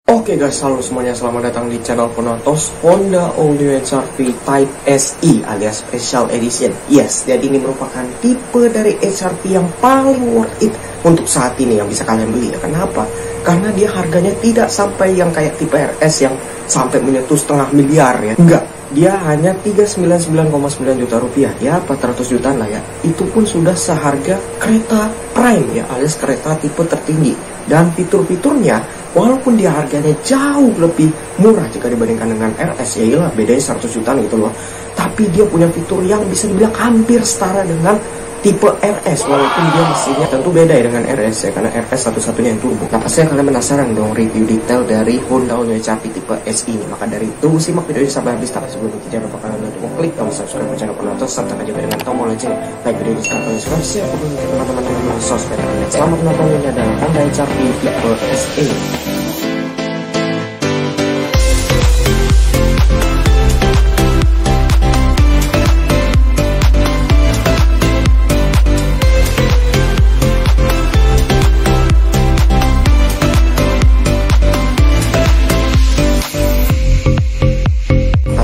Oke guys, halo semuanya, selamat datang di channel Konatos Honda All New HR-V Type SE alias Special Edition. Yes, jadi ini merupakan tipe dari HR-V yang paling worth it untuk saat ini yang bisa kalian beli. Kenapa? Karena dia harganya tidak sampai yang kayak tipe RS yang sampai menyentuh setengah miliar ya. Enggak, dia hanya 399,9 juta rupiah, ya 400 jutaan lah ya. Itu pun sudah seharga kereta Prime ya, alias kereta tipe tertinggi. Dan fitur-fiturnya, walaupun dia harganya jauh lebih murah jika dibandingkan dengan RS, ya iyalah bedanya 100 jutaan gitu loh. Tapi dia punya fitur yang bisa dibilang hampir setara dengan tipe RS, walaupun dia mesinnya tentu beda ya dengan RS ya, karena RS satu-satunya yang turbo. Nah pasti kalian penasaran dong review detail dari Honda All New HR-V tipe SE ini. Maka dari itu simak video ini sampai habis. Tapi sebelum itu jangan lupa kalian untuk klik tombol subscribe channel Konatos, serta juga dengan tombol lonceng. Like video ini sekarang kalian suka share ke teman-teman di sosmed. Selamat menonton, ini adalah Honda HR-V tipe SE.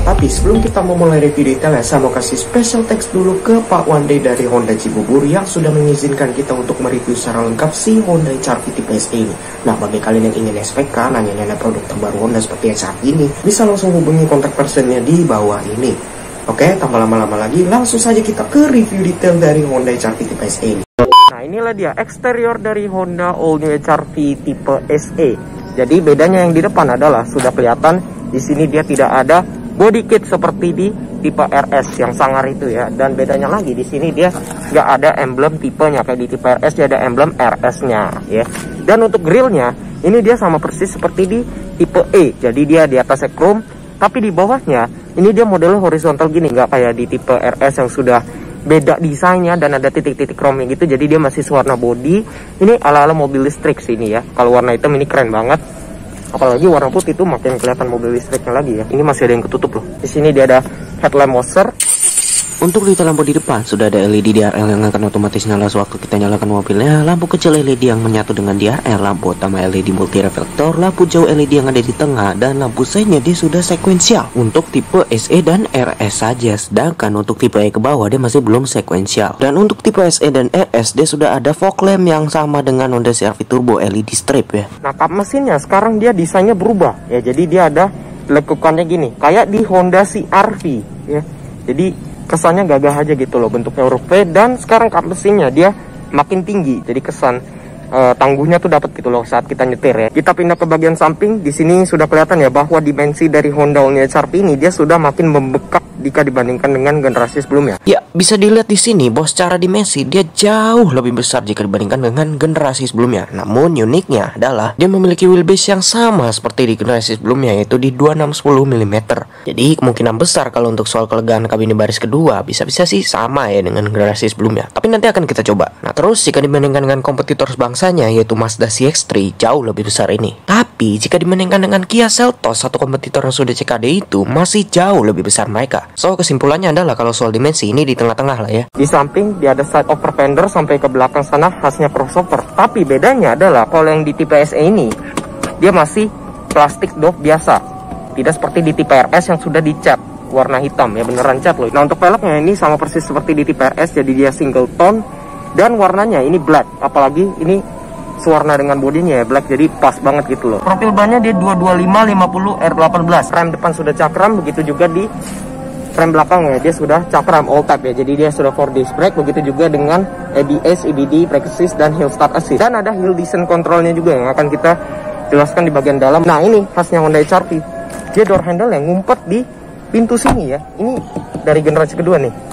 Tapi sebelum kita memulai review detailnya, saya mau kasih special text dulu ke Pak Wande dari Honda Cibubur yang sudah mengizinkan kita untuk mereview secara lengkap si Honda HR-V tipe SE ini. Nah, bagi kalian yang ingin SPK, nanya-nanya produk terbaru Honda seperti HR-V ini, bisa langsung hubungi kontak personnya di bawah ini. Oke, tanpa lama-lama lagi, langsung saja kita ke review detail dari Honda HR-V tipe SE ini. Nah, inilah dia eksterior dari Honda All New HR-V tipe SE. Jadi bedanya yang di depan adalah sudah kelihatan di sini dia tidak ada body kit seperti di tipe RS yang sangar itu ya. Dan bedanya lagi di sini dia nggak ada emblem tipenya kayak di tipe RS, dia ada emblem RS-nya ya. Dan untuk grillnya ini dia sama persis seperti di tipe E. Jadi dia di atasnya chrome, tapi di bawahnya ini dia modelnya horizontal gini, nggak kayak di tipe RS yang sudah beda desainnya dan ada titik-titik chrome gitu. Jadi dia masih warna body. Ini ala-ala mobil listrik sini ya. Kalau warna hitam ini keren banget. Apalagi warna putih itu makin kelihatan mobil listriknya lagi ya. Ini masih ada yang ketutup loh. Di sini dia ada headlamp washer. Untuk detail lampu di depan sudah ada LED DRL yang akan otomatis nyala sewaktu kita nyalakan mobilnya. Lampu kecil LED yang menyatu dengan DRL, lampu utama LED multi reflektor, lampu jauh LED yang ada di tengah, dan lampu seinnya dia sudah sekuensial untuk tipe SE dan RS saja. Sedangkan untuk tipe E ke bawah dia masih belum sekuensial. Dan untuk tipe SE dan RS dia sudah ada fog lamp yang sama dengan Honda CR-V Turbo LED strip ya. Nah, kap mesinnya sekarang dia desainnya berubah ya. Jadi dia ada lekukannya gini, kayak di Honda CR-V ya. Jadi kesannya gagah aja gitu loh, bentuknya huruf V. Dan sekarang kap mesinnya dia makin tinggi, jadi kesan tangguhnya tuh dapat gitu loh saat kita nyetir ya. Kita pindah ke bagian samping. Di sini sudah kelihatan ya bahwa dimensi dari Honda All New HR-V ini dia sudah makin membekak jika dibandingkan dengan generasi sebelumnya. Ya, bisa dilihat di sini bahwa secara dimensi dia jauh lebih besar jika dibandingkan dengan generasi sebelumnya. Namun uniknya adalah dia memiliki wheelbase yang sama seperti di generasi sebelumnya, yaitu di 2610 mm. Jadi kemungkinan besar kalau untuk soal kelegaan kabin di baris kedua bisa-bisa sih sama ya dengan generasi sebelumnya. Tapi nanti akan kita coba. Nah, terus jika dibandingkan dengan kompetitor sebangsanya yaitu Mazda CX-3 jauh lebih besar ini. Tapi jika dibandingkan dengan Kia Seltos, satu kompetitor yang sudah CKD itu masih jauh lebih besar mereka. So kesimpulannya adalah kalau soal dimensi ini di tengah-tengah lah ya. Di samping dia ada side over fender sampai ke belakang sana khasnya crossover. Tapi bedanya adalah kalau yang di tipe SE ini dia masih plastik doff biasa, tidak seperti di tipe RS yang sudah dicat warna hitam ya, beneran cat loh. Nah, untuk peleknya ini sama persis seperti di tipe RS, jadi dia single tone dan warnanya ini black. Apalagi ini sewarna dengan bodinya ya, black, jadi pas banget gitu loh. Profil bannya dia 225/50 R18. Rem depan sudah cakram, begitu juga di rem belakangnya dia sudah cakram all type ya. Jadi dia sudah 4 disc brake, begitu juga dengan ABS, EBD, brake assist, dan hill start assist. Dan ada hill descent controlnya juga yang akan kita jelaskan di bagian dalam. Nah, ini khasnya Honda HR-V, dia door handle yang ngumpet di pintu sini ya. Ini dari generasi kedua nih.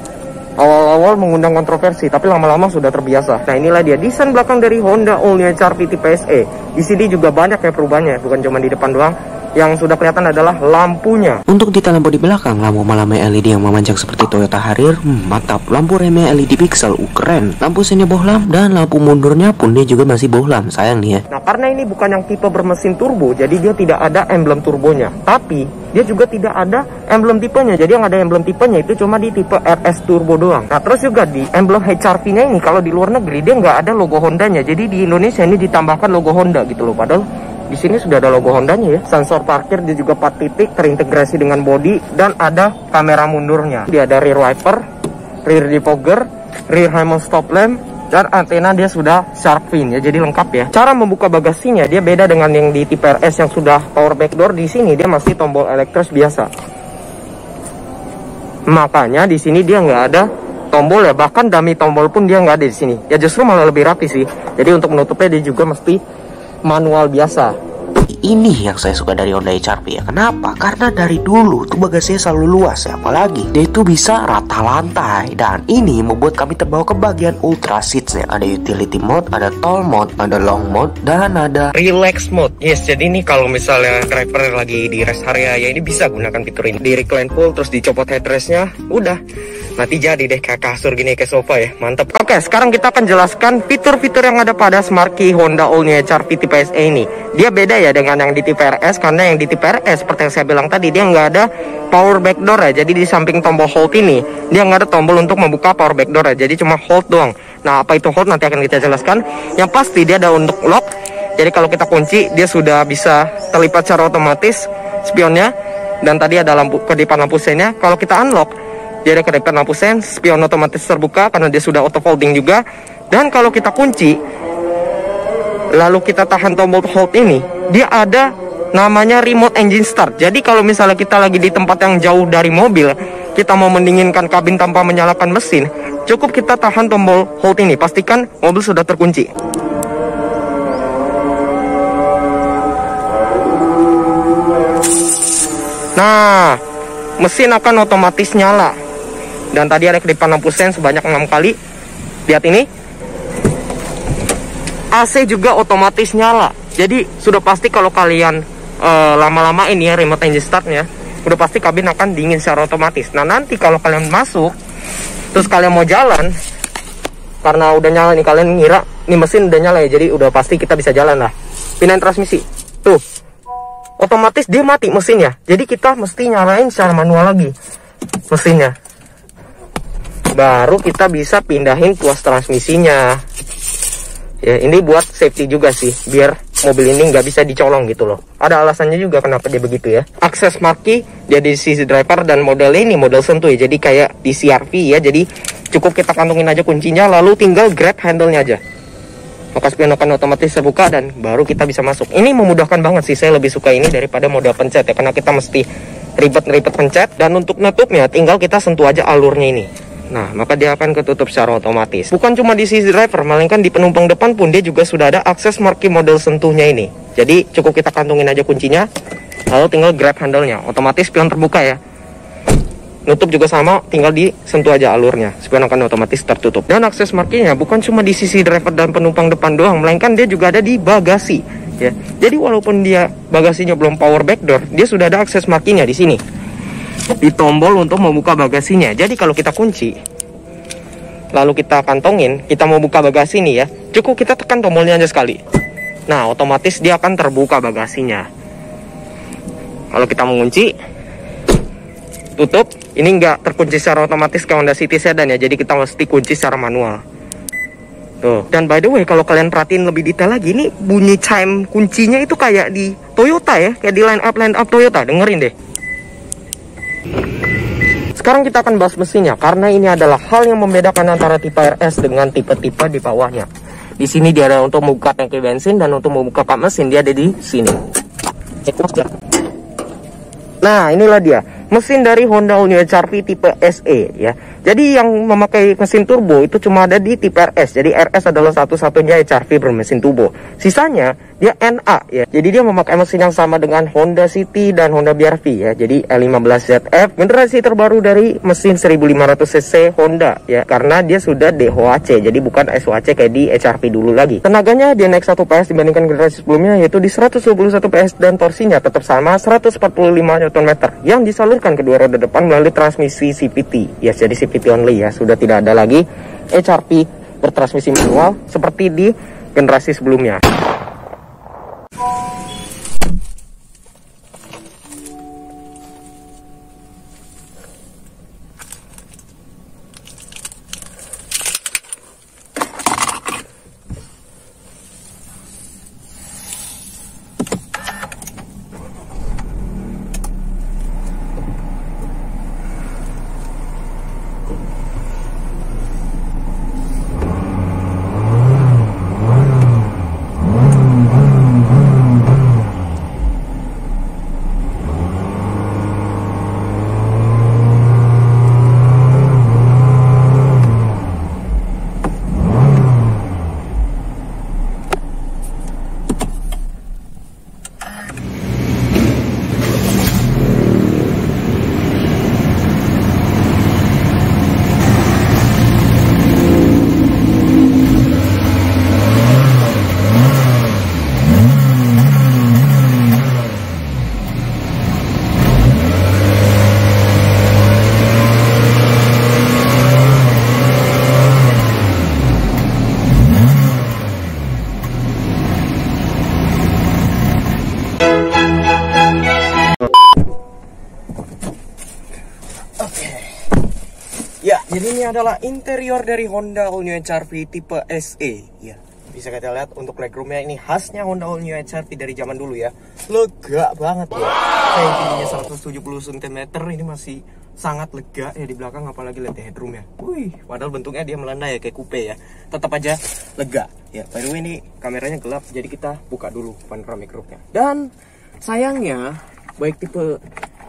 Awal-awal mengundang kontroversi, tapi lama-lama sudah terbiasa. Nah, inilah dia desain belakang dari Honda All New HR-V tipe SE. Di sini juga banyak ya perubahannya, bukan cuma di depan doang. Yang sudah kelihatan adalah lampunya. Untuk detail lampu di belakang, lampu malamnya LED yang memanjang seperti Toyota Harrier, mantap. Lampu remnya LED pixel, keren. Lampu sini bohlam, dan lampu mundurnya pun dia juga masih bohlam, sayang nih ya. Nah, karena ini bukan yang tipe bermesin turbo, jadi dia tidak ada emblem turbonya. Tapi dia juga tidak ada emblem tipenya. Jadi yang ada emblem tipenya itu cuma di tipe RS turbo doang. Nah, terus juga di emblem HR-V-nya ini kalau di luar negeri dia nggak ada logo Hondanya. Jadi di Indonesia ini ditambahkan logo Honda gitu loh. Padahal Di sini sudah ada logo Hondanya ya. Sensor parkir dia juga 4 titik, terintegrasi dengan bodi, dan ada kamera mundurnya. Dia ada rear wiper, rear defogger, rear Hammond stop lamp, dan antena dia sudah shark fin ya, jadi lengkap ya. Cara membuka bagasinya dia beda dengan yang di tipe RS yang sudah power back door. Di sini dia masih tombol elektris biasa. Makanya di sini dia nggak ada tombol ya, bahkan dummy tombol pun dia nggak ada di sini. Ya justru malah lebih rapi sih. Jadi untuk menutupnya dia juga mesti manual biasa. Ini yang saya suka dari Honda HR-V ya. Kenapa? Karena dari dulu tuh bagasinya selalu luas ya. Apalagi dia itu bisa rata lantai. Dan ini membuat kami terbawa ke bagian ultra seats ya. Ada utility mode, ada tall mode, ada long mode, dan ada relax mode. Yes, jadi ini kalau misalnya driver lagi di rest area ya, ini bisa gunakan fitur ini. Di recline full terus dicopot headrestnya, udah. Nanti jadi deh kayak kasur gini, kayak sofa ya, mantap. Oke, sekarang kita akan jelaskan fitur-fitur yang ada pada Smart Key Honda All New HR-V tipe SE ini. Dia beda ya dengan yang di tipe RS, karena yang di tipe RS seperti yang saya bilang tadi, dia nggak ada power back door ya. Jadi di samping tombol hold ini, dia nggak ada tombol untuk membuka power back door ya. Jadi cuma hold doang. Nah, apa itu hold nanti akan kita jelaskan. Yang pasti dia ada untuk lock. Jadi kalau kita kunci, dia sudah bisa terlipat secara otomatis spionnya. Dan tadi ada lampu kedipan lampu seinnya. Kalau kita unlock, dia ada kedipan lampu sein, spion otomatis terbuka karena dia sudah auto folding juga. Dan kalau kita kunci, lalu kita tahan tombol hold ini, dia ada namanya remote engine start. Jadi kalau misalnya kita lagi di tempat yang jauh dari mobil, kita mau mendinginkan kabin tanpa menyalakan mesin, cukup kita tahan tombol hold ini, pastikan mobil sudah terkunci. Nah, mesin akan otomatis nyala. Dan tadi ada kedipan lampu sein sebanyak 6 kali. Lihat ini. AC juga otomatis nyala. Jadi sudah pasti kalau kalian lama-lama ini ya remote engine startnya, udah pasti kabin akan dingin secara otomatis. Nah nanti kalau kalian masuk, terus kalian mau jalan, karena udah nyala nih, kalian ngira nih mesin udah nyala ya, jadi udah pasti kita bisa jalan lah. Pindahin transmisi. Tuh. Otomatis dia mati mesinnya. Jadi kita mesti nyalain secara manual lagi mesinnya. Baru kita bisa pindahin tuas transmisinya. Ya, ini buat safety juga sih, biar mobil ini nggak bisa dicolong gitu loh. Ada alasannya juga kenapa dia begitu ya. Akses Smart Key dia di sisi driver, dan model ini model sentuh ya. Jadi kayak di CR-V ya. Jadi cukup kita kantongin aja kuncinya, lalu tinggal grab handle-nya aja. Maka spion akan otomatis terbuka dan baru kita bisa masuk. Ini memudahkan banget sih, saya lebih suka ini daripada mode pencet ya, karena kita mesti ribet-ribet pencet. Dan untuk nutupnya tinggal kita sentuh aja alurnya ini. Nah, maka dia akan ketutup secara otomatis. Bukan cuma di sisi driver, melainkan di penumpang depan pun dia juga sudah ada akses Smart Key model sentuhnya ini. Jadi cukup kita kantongin aja kuncinya, lalu tinggal grab handle-nya. Otomatis spion terbuka ya. Nutup juga sama, tinggal disentuh aja alurnya, spion akan otomatis tertutup. Dan akses Smart Key-nya bukan cuma di sisi driver dan penumpang depan doang, melainkan dia juga ada di bagasi ya. Jadi walaupun dia bagasinya belum power back door, dia sudah ada akses Smart Key-nya di sini. Di tombol untuk membuka bagasinya. Jadi kalau kita kunci, lalu kita kantongin, kita mau buka bagasi nih ya, cukup kita tekan tombolnya aja sekali. Nah, otomatis dia akan terbuka bagasinya. Kalau kita mengunci, tutup, ini nggak terkunci secara otomatis kayak Honda City Sedan ya, jadi kita mesti kunci secara manual. Tuh. Dan by the way, kalau kalian perhatiin lebih detail lagi, ini bunyi chime kuncinya itu kayak di Toyota ya, kayak di line up Toyota, dengerin deh. Sekarang kita akan bahas mesinnya, karena ini adalah hal yang membedakan antara tipe RS dengan tipe-tipe di bawahnya. Di sini dia ada untuk membuka tangki bensin, dan untuk membuka kap mesin dia ada di sini. Nah, inilah dia mesin dari Honda All New HR-V tipe SE ya. Jadi yang memakai mesin turbo itu cuma ada di tipe RS. Jadi RS adalah satu-satunya HR-V bermesin turbo. Sisanya dia NA ya. Jadi dia memakai mesin yang sama dengan Honda City dan Honda BR-V ya. Jadi L15ZF generasi terbaru dari mesin 1500 cc Honda ya. Karena dia sudah DHOAC, jadi bukan SOAC kayak di HR-V dulu lagi. Tenaganya dia naik 1 PS dibandingkan generasi sebelumnya, yaitu di 121 PS, dan torsinya tetap sama 145 Nm yang disalurkan kedua roda depan melalui transmisi CVT. Ya, jadi CVT only ya. Sudah tidak ada lagi HR-V bertransmisi manual seperti di generasi sebelumnya. ini adalah interior dari Honda All New HR-V tipe SE. Ya, bisa kita lihat untuk legroomnya ini khasnya Honda All New HR-V dari zaman dulu ya. Lega banget ya. Kayak tingginya 170 cm ini masih sangat lega ya di belakang, apalagi lihat headroomnya. Wih, padahal bentuknya dia melandai ya kayak coupe ya. Tetap aja lega. Ya, by the way ini kameranya gelap jadi kita buka dulu panoramic roofnya. Dan sayangnya baik tipe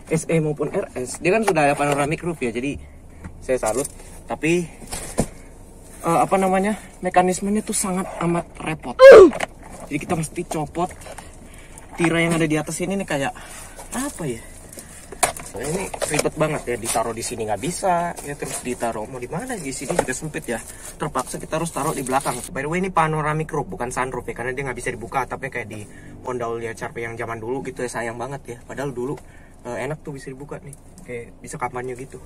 SE maupun RS dia kan sudah ada panoramic roof ya, jadi saya salut. Tapi mekanismenya tuh sangat amat repot. Jadi kita mesti copot tirai yang ada di atas ini nih, kayak apa ya, ini ribet banget ya, ditaruh di sini nggak bisa ya, terus ditaruh mau di mana, di sini juga sempit ya, terpaksa kita harus taruh di belakang. By the way ini panoramic roof bukan sunroof ya, karena dia nggak bisa dibuka, tapi kayak di Honda All New HR-V yang zaman dulu gitu ya, sayang banget ya, padahal dulu enak tuh bisa dibuka nih, kayak bisa kamarnya gitu.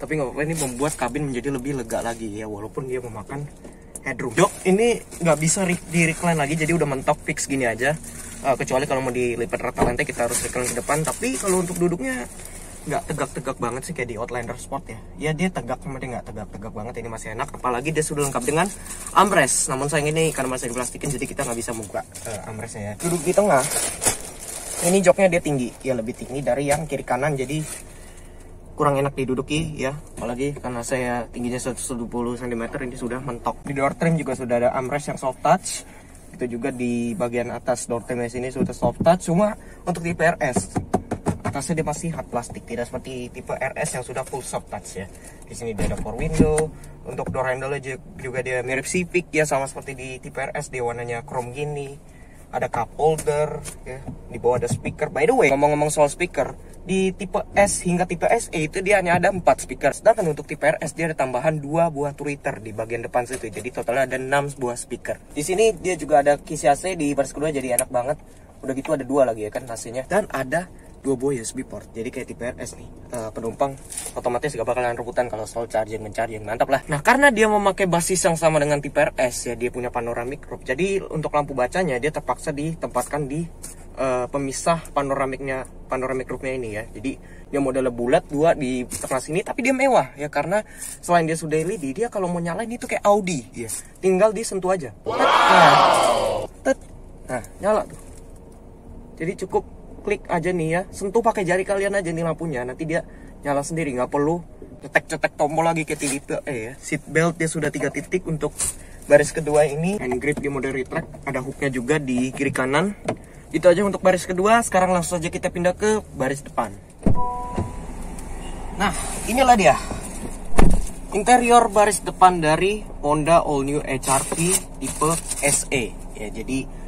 Tapi nggak apa-apa, ini membuat kabin menjadi lebih lega lagi ya, walaupun dia memakan headroom. Jok ini nggak bisa di recline lagi, jadi udah mentok fix gini aja. Kecuali kalau mau dilipat rata lantai kita harus recline ke depan. Tapi kalau untuk duduknya nggak tegak-tegak banget sih kayak di Outlander Sport ya. Ya dia tegak, cuma dia nggak tegak-tegak banget. Ini masih enak, apalagi dia sudah lengkap dengan armrest. Namun sayang ini karena masih diplastikin, jadi kita nggak bisa buka armrestnya ya. Duduk di tengah. Ini joknya dia tinggi, ya lebih tinggi dari yang kiri kanan, jadi kurang enak diduduki ya. Apalagi karena saya tingginya 170 cm, ini sudah mentok. Di door trim juga sudah ada armrest yang soft touch. Itu juga di bagian atas door trimnya sini sudah soft touch. Cuma untuk tipe RS atasnya dia masih hard plastik, tidak seperti tipe RS yang sudah full soft touch ya. Di sini dia ada 4 window. Untuk door handle juga dia mirip Civic ya, sama seperti di tipe RS, dia warnanya chrome gini. Ada cup holder ya, di bawah ada speaker. By the way, ngomong-ngomong soal speaker, di tipe S hingga tipe SE itu dia hanya ada 4 speaker, sedangkan untuk tipe RS dia ada tambahan 2 buah tweeter di bagian depan situ, jadi totalnya ada 6 buah speaker. Di sini dia juga ada kisi AC di baris kedua, jadi enak banget. Udah gitu ada 2 lagi ya kan AC-nya, dan ada 2 buah USB port, jadi kayak tipe RS nih. Penumpang otomatis gak bakalan rebutan kalau soal charging mencharging, mantap lah. Nah karena dia memakai basis yang sama dengan tipe RS ya, dia punya panoramic roof, jadi untuk lampu bacanya dia terpaksa ditempatkan di pemisah panoramic roofnya ini ya. Jadi dia modelnya bulat 2 di tengah sini, tapi dia mewah ya, karena selain dia sudah LED, dia kalau mau nyalain itu kayak Audi ya, tinggal disentuh aja. Nah nyala tuh, jadi cukup klik aja nih ya, sentuh pakai jari kalian aja nih lampunya, nanti dia nyala sendiri, nggak perlu cetek-cetek tombol lagi kayak tipe ya. Seat belt dia sudah 3 titik untuk baris kedua ini, hand grip di mode retract, ada hooknya juga di kiri kanan. Itu aja untuk baris kedua. Sekarang langsung saja kita pindah ke baris depan. Nah inilah dia interior baris depan dari Honda All New HR-V tipe SE ya. Jadi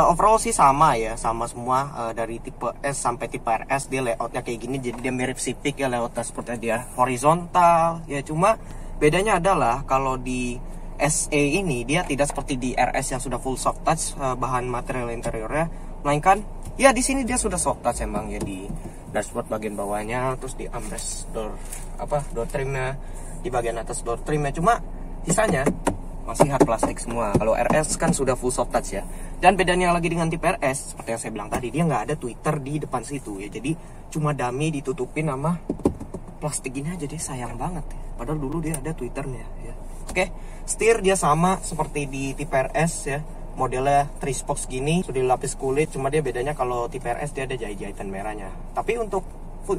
overall sih sama ya, sama semua dari tipe S sampai tipe RS, dia layoutnya kayak gini, jadi dia mirip Civic ya, layoutnya seperti dia horizontal ya. Cuma bedanya adalah kalau di SE ini dia tidak seperti di RS yang sudah full soft touch bahan material interiornya, melainkan ya di sini dia sudah soft touch emang ya, di dashboard bagian bawahnya, terus di armrest door trimnya, di bagian atas door trimnya, cuma sisanya masih hard plastik semua. Kalau RS kan sudah full soft touch ya. Dan bedanya lagi dengan tipe RS, seperti yang saya bilang tadi, dia nggak ada tweeter di depan situ ya. Jadi cuma dummy ditutupin sama plastik gini aja, jadi sayang banget ya. Padahal dulu dia ada tweeternya ya. Oke, setir dia sama seperti di tipe RS ya. Modelnya 3 spokes gini, sudah dilapis kulit, cuma dia bedanya kalau tipe RS dia ada jahit-jahitan merahnya. Tapi untuk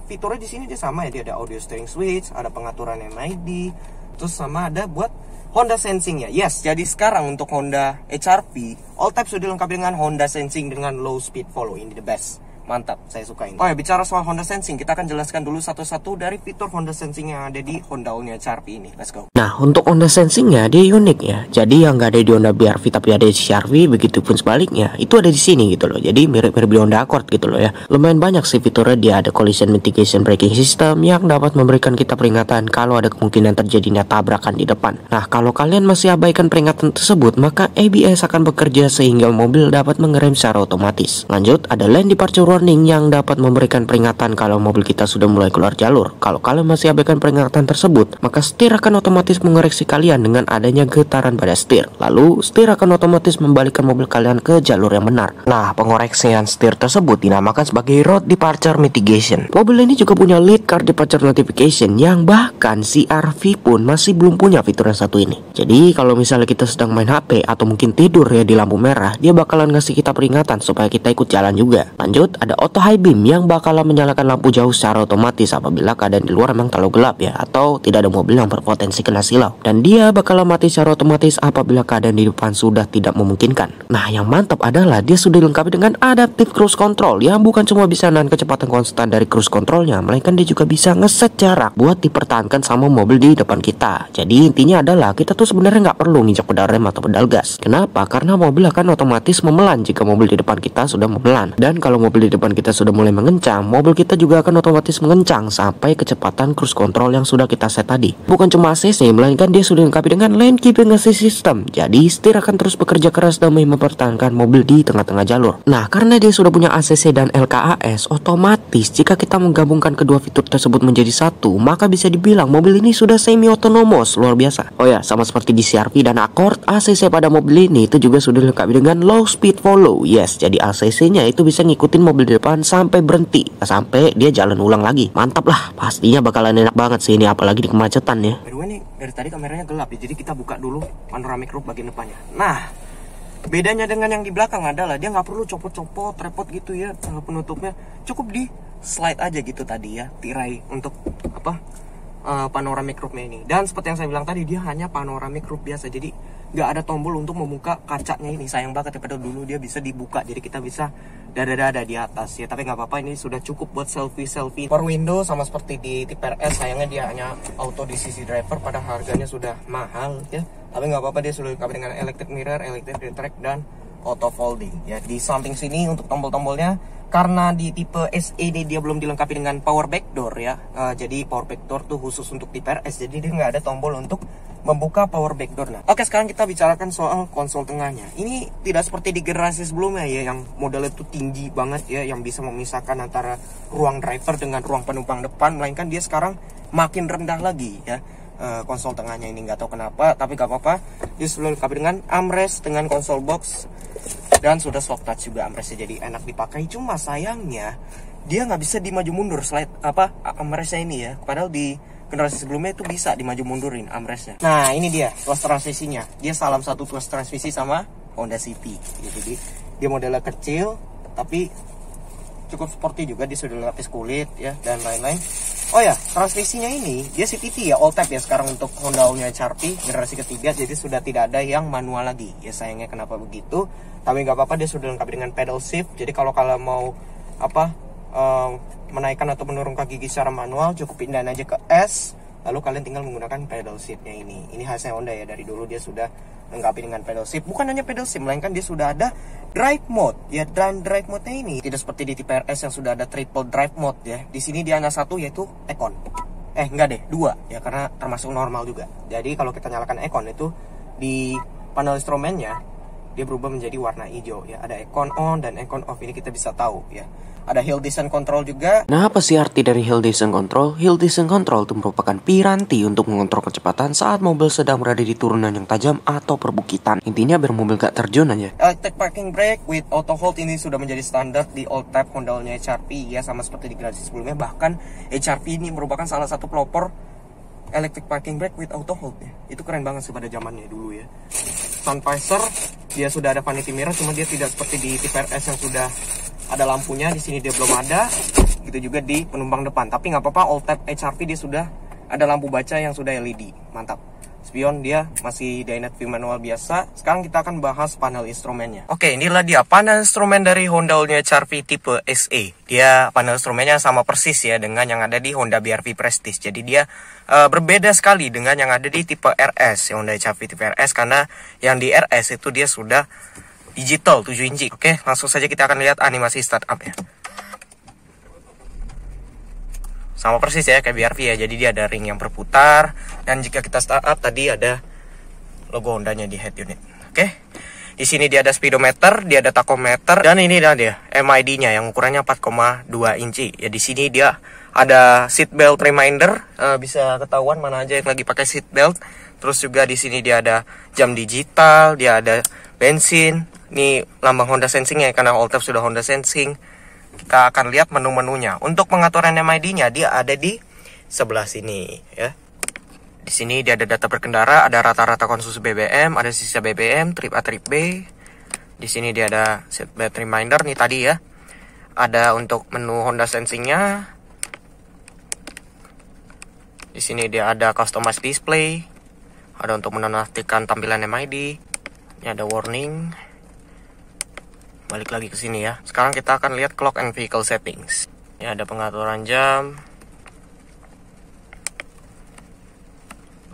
fiturnya di sini dia sama ya, dia ada audio steering switch, ada pengaturan MID, terus sama ada buat Honda Sensing ya. Yes, jadi sekarang untuk Honda HR-V all type sudah dilengkapi dengan Honda Sensing dengan low speed follow. Ini the best. Mantap, saya suka ini. Oh ya, bicara soal Honda Sensing, kita akan jelaskan dulu satu-satu dari fitur Honda Sensing yang ada di Honda All New HR-V ini. Let's go. Nah, untuk Honda Sensingnya dia unik ya. Jadi yang nggak ada di Honda BR-V tapi ada di HR-V, begitupun sebaliknya, itu ada di sini gitu loh. Jadi mirip-mirip di Honda Accord gitu loh ya. Lumayan banyak sih fiturnya. Dia ada collision mitigation braking system yang dapat memberikan kita peringatan kalau ada kemungkinan terjadinya tabrakan di depan. Nah, kalau kalian masih abaikan peringatan tersebut, maka ABS akan bekerja sehingga mobil dapat mengerem secara otomatis. Lanjut, ada lane departure warning yang dapat memberikan peringatan kalau mobil kita sudah mulai keluar jalur. Kalau kalian masih abaikan peringatan tersebut, maka setir akan otomatis mengoreksi kalian dengan adanya getaran pada setir. Lalu setir akan otomatis membalikkan mobil kalian ke jalur yang benar. Nah, pengoreksian setir tersebut dinamakan sebagai Road Departure Mitigation. Mobil ini juga punya Lead Car Departure Notification yang bahkan CR-V pun masih belum punya fitur yang satu ini. Jadi kalau misalnya kita sedang main HP atau mungkin tidur ya di lampu merah, dia bakalan ngasih kita peringatan supaya kita ikut jalan juga. Lanjut, ada Auto High Beam yang bakalan menyalakan lampu jauh secara otomatis apabila keadaan di luar memang terlalu gelap ya, atau tidak ada mobil yang berpotensi kena silau. Dan dia bakalan mati secara otomatis apabila keadaan di depan sudah tidak memungkinkan. Nah, yang mantap adalah dia sudah dilengkapi dengan Adaptive Cruise Control yang bukan cuma bisa nahan kecepatan konstan dari cruise controlnya, melainkan dia juga bisa ngeset jarak buat dipertahankan sama mobil di depan kita. Jadi intinya adalah kita tuh sebenarnya nggak perlu nginjak pedal rem atau pedal gas. Kenapa? Karena mobil akan otomatis memelan jika mobil di depan kita sudah memelan. Dan kalau mobil di depan kita sudah mulai mengencang, mobil kita juga akan otomatis mengencang sampai kecepatan cruise control yang sudah kita set tadi. Bukan cuma ACC, melainkan dia sudah dilengkapi dengan Lane Keeping Assist System. Jadi setir akan terus bekerja keras demi mempertahankan mobil di tengah-tengah jalur. Nah, karena dia sudah punya ACC dan LKAS, otomatis jika kita menggabungkan kedua fitur tersebut menjadi satu, maka bisa dibilang mobil ini sudah semi otonomous, luar biasa. Oh ya, sama seperti di CR-V dan Accord, ACC pada mobil ini itu juga sudah dilengkapi dengan Low Speed Follow. Yes, jadi ACC-nya itu bisa ngikutin mobil di depan sampai berhenti, sampai dia jalan ulang lagi. Mantap lah, pastinya bakalan enak banget sih ini, apalagi di kemacetan ya. By the way nih, dari tadi kameranya gelap ya, jadi kita buka dulu panoramic roof bagian depannya. Nah, bedanya dengan yang di belakang adalah dia nggak perlu copot-copot, repot gitu ya penutupnya. Cukup di slide aja gitu tadi ya, tirai untuk panoramic roof ini. Dan seperti yang saya bilang tadi, dia hanya panoramic roof biasa, jadi nggak ada tombol untuk membuka kacanya ini. Sayang banget ya, pada dulu dia bisa dibuka, jadi kita bisa dada-dada di atas ya. Tapi nggak apa-apa, ini sudah cukup buat selfie-selfie. Power window sama seperti di tipe RS, sayangnya dia hanya auto DCC driver, pada harganya sudah mahal ya. Tapi nggak apa-apa, dia sudah dilengkapi dengan electric mirror, electric retract, dan auto folding ya. Di samping sini untuk tombol-tombolnya, karena di tipe SE ini dia belum dilengkapi dengan power backdoor ya. Jadi power backdoor tuh khusus untuk tipe RS, jadi dia nggak ada tombol untuk membuka power backdoor. Nah, oke, sekarang kita bicarakan soal konsol tengahnya. Ini tidak seperti di generasi sebelumnya ya, yang modelnya tuh tinggi banget ya, yang bisa memisahkan antara ruang driver dengan ruang penumpang depan, melainkan dia sekarang makin rendah lagi ya. Konsol tengahnya ini nggak tahu kenapa, tapi gak apa-apa, dia sudah dilengkapi dengan armrest dengan konsol box dan sudah soft touch juga armrestnya, jadi enak dipakai. Cuma sayangnya dia nggak bisa dimaju mundur slide armrestnya ini ya, padahal di generasi sebelumnya itu bisa dimaju mundurin armrestnya. Nah, ini dia tuas transmisinya, dia salam satu tuas transmisi sama Honda City ya. Jadi dia modelnya kecil tapi cukup sporty juga, dia sudah lapis kulit ya dan lain-lain. Oh ya, transmisinya ini dia CVT ya, all tap ya sekarang untuk Honda-nya CR-V generasi ketiga, jadi sudah tidak ada yang manual lagi ya. Sayangnya kenapa begitu, tapi nggak apa-apa, dia sudah lengkap dengan pedal shift. Jadi kalau kalian mau menaikkan atau menurunkan gigi secara manual, cukup pindahin aja ke S, lalu kalian tinggal menggunakan pedal shiftnya ini. Ini khasnya Honda ya, dari dulu dia sudah lengkapi dengan pedal shift. Bukan hanya pedal shift, melainkan dia sudah ada drive mode ya. Dan drive mode-nya ini tidak seperti di tipe RS yang sudah ada triple drive mode ya. Di sini dia hanya satu, yaitu Econ. Enggak deh, dua ya, karena termasuk normal juga. Jadi kalau kita nyalakan Econ itu di panel instrumennya dia berubah menjadi warna hijau ya. Ada Econ on dan Econ off, ini kita bisa tahu ya. Ada Hill Descent Control juga. Nah, apa sih arti dari Hill Descent Control? Hill Descent Control itu merupakan piranti untuk mengontrol kecepatan saat mobil sedang berada di turunan yang tajam atau perbukitan. Intinya biar mobil gak terjun aja. Electric parking brake with auto hold ini sudah menjadi standar di all type Honda-nya HR-V ya, sama seperti di generasi sebelumnya. Bahkan HR-V ini merupakan salah satu pelopor electric parking brake with auto hold ya. Itu keren banget sih pada zamannya dulu ya. Sun visor dia sudah ada vanity mirror, cuma dia tidak seperti di tipe RS yang sudah ada lampunya. Di sini dia belum ada, gitu juga di penumpang depan. Tapi nggak apa-apa, all type HR-V dia sudah ada lampu baca yang sudah LED, mantap. Spion dia masih Dynet View manual biasa. Sekarang kita akan bahas panel instrumennya. Oke, inilah dia panel instrumen dari Honda-nya HR-V tipe SE. Dia panel instrumennya sama persis ya dengan yang ada di Honda BR-V Prestige. Jadi dia berbeda sekali dengan yang ada di tipe RS, Honda HR-V tipe RS, karena yang di RS itu dia sudah digital 7 inci. Oke, langsung saja kita akan lihat animasi startup ya. Sama persis ya kayak BR-V ya, jadi dia ada ring yang berputar. Dan jika kita startup tadi ada logo Hondanya di head unit. Oke, Di sini dia ada speedometer, dia ada tachometer, dan ini dia MID-nya yang ukurannya 4,2 inci. Ya di sini dia ada seat belt reminder, bisa ketahuan mana aja yang lagi pakai seat belt. Terus juga di sini dia ada jam digital, dia ada bensin. Ini lambang Honda Sensing ya, karena all tab sudah Honda Sensing. Kita akan lihat menu-menunya. Untuk pengaturan MID-nya dia ada di sebelah sini ya. Di sini dia ada data berkendara, ada rata-rata konsumsi BBM, ada sisa BBM, trip A, trip B. Di sini dia ada seat belt reminder nih tadi ya. Ada untuk menu Honda Sensing-nya. Di sini dia ada customized display. Ada untuk menonaktifkan tampilan MID. Ini ada warning. Balik lagi ke sini ya. Sekarang kita akan lihat clock and vehicle settings. Ini ada pengaturan jam.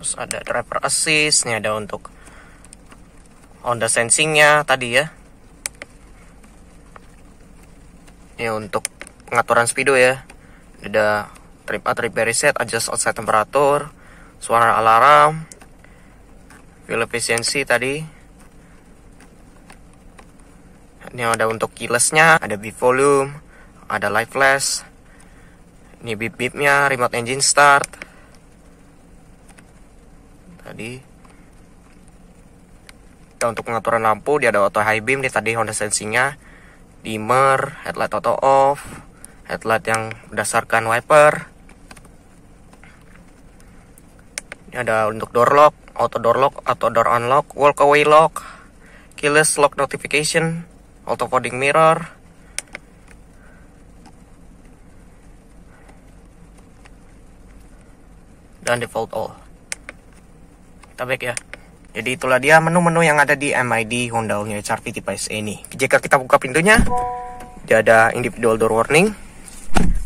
Terus ada driver assist, ini ada untuk Honda Sensing-nya tadi ya. Ini untuk pengaturan speedo ya. Ada trip A, trip B reset, adjust outside temperatur, suara alarm, fuel efficiency tadi. Ini ada untuk keyless-nya, ada beep volume, ada light flash. Ini beep-beepnya, remote engine start. Tadi untuk pengaturan lampu dia ada auto high beam, dia tadi Honda Sensing-nya, dimmer, headlight auto off, headlight yang berdasarkan wiper. Ini ada untuk door lock, auto door unlock, walk away lock, keyless lock notification, auto folding mirror. Dan default all. Kita back ya. Jadi itulah dia menu-menu yang ada di MID Honda All-New HR-V Tipe SE ini. Jika kita buka pintunya, dia ada individual door warning.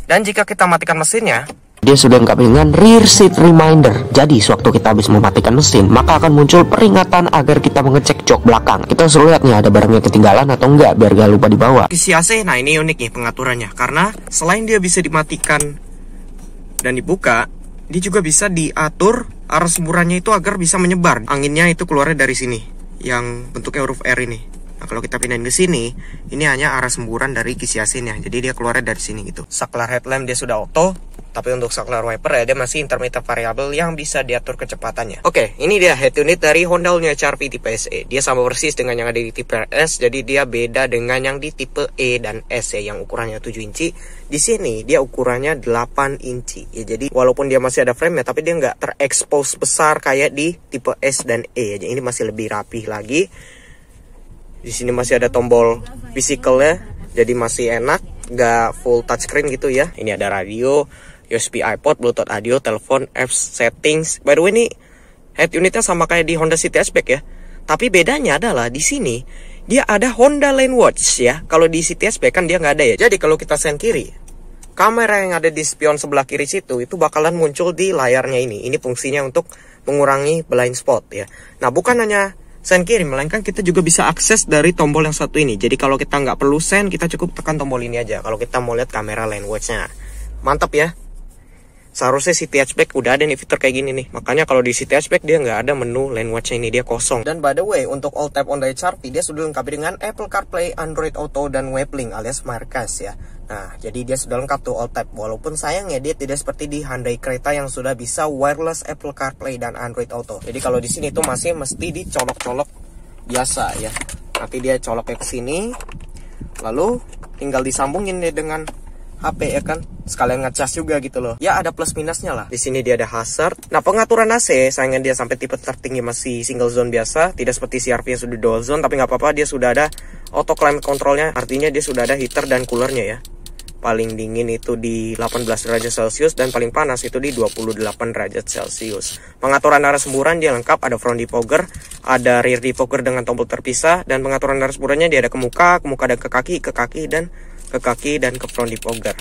Dan jika kita matikan mesinnya, dia sudah lengkap dengan rear seat reminder. Jadi sewaktu kita habis mematikan mesin, maka akan muncul peringatan agar kita mengecek jok belakang. Kita suruh lihat nih ada barangnya ketinggalan atau enggak, biar gak lupa dibawa. Kisi AC, nah ini unik nih pengaturannya. Karena selain dia bisa dimatikan dan dibuka, dia juga bisa diatur arah semburannya itu agar bisa menyebar. Anginnya itu keluarnya dari sini, yang bentuknya huruf R ini. Nah kalau kita pindahin ke sini, ini hanya arah semburan dari kisi AC-nya. Jadi dia keluarnya dari sini gitu. Saklar headlamp dia sudah auto, tapi untuk saklar wiper ya dia masih intermittent variable yang bisa diatur kecepatannya. Oke, ini dia head unit dari Honda All-New HR-V Tipe SE. Dia sama persis dengan yang ada di tipe S, jadi dia beda dengan yang di tipe E dan S ya, yang ukurannya 7 inci. Di sini dia ukurannya 8 inci. Ya, jadi walaupun dia masih ada frame ya, tapi dia nggak terekspos besar kayak di tipe S dan E. Jadi ini masih lebih rapih lagi. Di sini masih ada tombol physicalnya, jadi masih enak, nggak full touchscreen gitu ya. Ini ada radio, USB iPod, Bluetooth audio, telepon, apps, settings. By the way ini head unitnya sama kayak di Honda City Hatchback ya. Tapi bedanya adalah di sini dia ada Honda Lane Watch ya. Kalau di City Hatchback kan dia nggak ada ya. Jadi kalau kita sen kiri, kamera yang ada di spion sebelah kiri situ itu bakalan muncul di layarnya ini. Ini fungsinya untuk mengurangi blind spot ya. Nah bukan hanya sen kiri, melainkan kita juga bisa akses dari tombol yang satu ini. Jadi kalau kita nggak perlu sen, kita cukup tekan tombol ini aja. Kalau kita mau lihat kamera Lane Watch-nya, mantap ya. Seharusnya City Hatchback udah ada nih fitur kayak gini nih. Makanya kalau di City Hatchback dia nggak ada menu Lane Watch-nya ini, dia kosong. Dan by the way, untuk all tab Honda HR-V dia sudah lengkap dengan Apple CarPlay, Android Auto, dan WebLink alias Markas ya. Nah, jadi dia sudah lengkap tuh all tab. Walaupun sayangnya dia tidak seperti di Hyundai Creta yang sudah bisa wireless Apple CarPlay dan Android Auto. Jadi kalau di sini tuh masih mesti dicolok-colok biasa ya. Nanti dia coloknya ke sini, lalu tinggal disambungin deh dengan HP ya kan, sekalian ngecas juga gitu loh. Ya ada plus minusnya lah. Di sini dia ada hazard. Nah pengaturan AC, sayangnya dia sampai tipe tertinggi masih single zone biasa, tidak seperti CR-V yang sudah dual zone. Tapi nggak apa-apa, dia sudah ada auto climate controlnya. Artinya dia sudah ada heater dan coolernya ya. Paling dingin itu di 18 derajat Celcius dan paling panas itu di 28 derajat Celcius. Pengaturan arah semburan dia lengkap, ada front defogger, ada rear defogger dengan tombol terpisah, dan pengaturan arah semburannya dia ada ke muka dan ke kaki, dan ke kaki dan ke front defogger.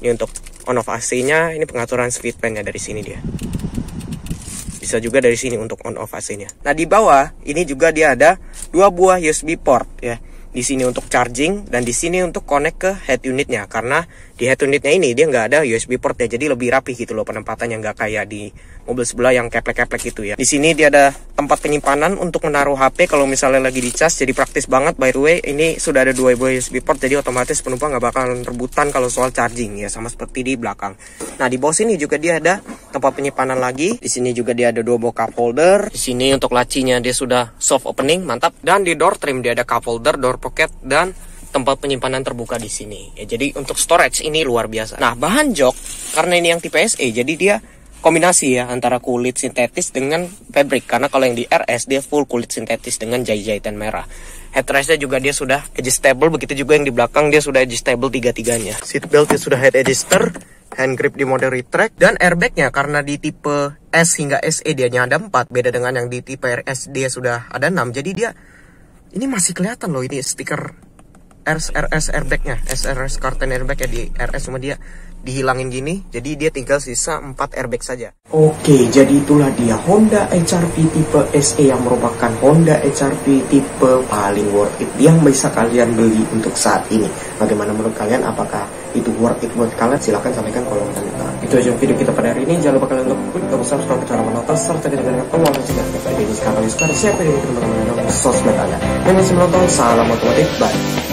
Ini untuk on off AC-nya, ini pengaturan speed fan-nya dari sini dia. Bisa juga dari sini untuk on off AC-nya. Nah, di bawah ini juga dia ada 2 buah USB port ya. Di sini untuk charging dan di sini untuk connect ke head unitnya, karena Di head unitnya ini dia nggak ada USB port ya, jadi lebih rapi gitu loh penempatannya, nggak kayak di mobil sebelah yang keplek-keplek gitu ya. Di sini dia ada tempat penyimpanan untuk menaruh HP kalau misalnya lagi dicas, jadi praktis banget. By the way, ini sudah ada 2 USB port, jadi otomatis penumpang nggak bakalan rebutan kalau soal charging ya, sama seperti di belakang. Nah, di bawah sini juga dia ada tempat penyimpanan lagi. Di sini juga dia ada 2 buah cup holder. Di sini untuk lacinya dia sudah soft opening, mantap. Dan di door trim dia ada cup holder, door pocket, dan tempat penyimpanan terbuka di sini. Ya, jadi untuk storage ini luar biasa. Nah, bahan jok karena ini yang tipe SE, jadi dia kombinasi ya antara kulit sintetis dengan fabric. Karena kalau yang di RS dia full kulit sintetis dengan jahit-jahitan merah. Headrestnya juga dia sudah adjustable, begitu juga yang di belakang dia sudah adjustable tiga-tiganya. Seat belt dia sudah head adjuster, hand grip di mode retract, dan airbagnya karena di tipe S hingga SE dia hanya ada 4, beda dengan yang di tipe RS dia sudah ada 6. Jadi dia ini masih kelihatan loh ini stiker RS airbagnya, SRS curtain airbag ya di RS, cuma dia dihilangin gini, jadi dia tinggal sisa 4 airbag saja. Oke, jadi itulah dia Honda HR-V tipe SE yang merupakan Honda HR-V tipe paling worth it yang bisa kalian beli untuk saat ini. Bagaimana menurut kalian? Apakah itu worth it buat kalian? Silahkan sampaikan kolom komentar. Itu aja video kita pada hari ini. Jangan lupa kalian untuk klik tombol subscribe, cara menonton, serta dengan tombol lonceng video ini sekarang. Siapa yang teman-teman sosmed Anda. Dan masih menonton, salam otomotif, bye.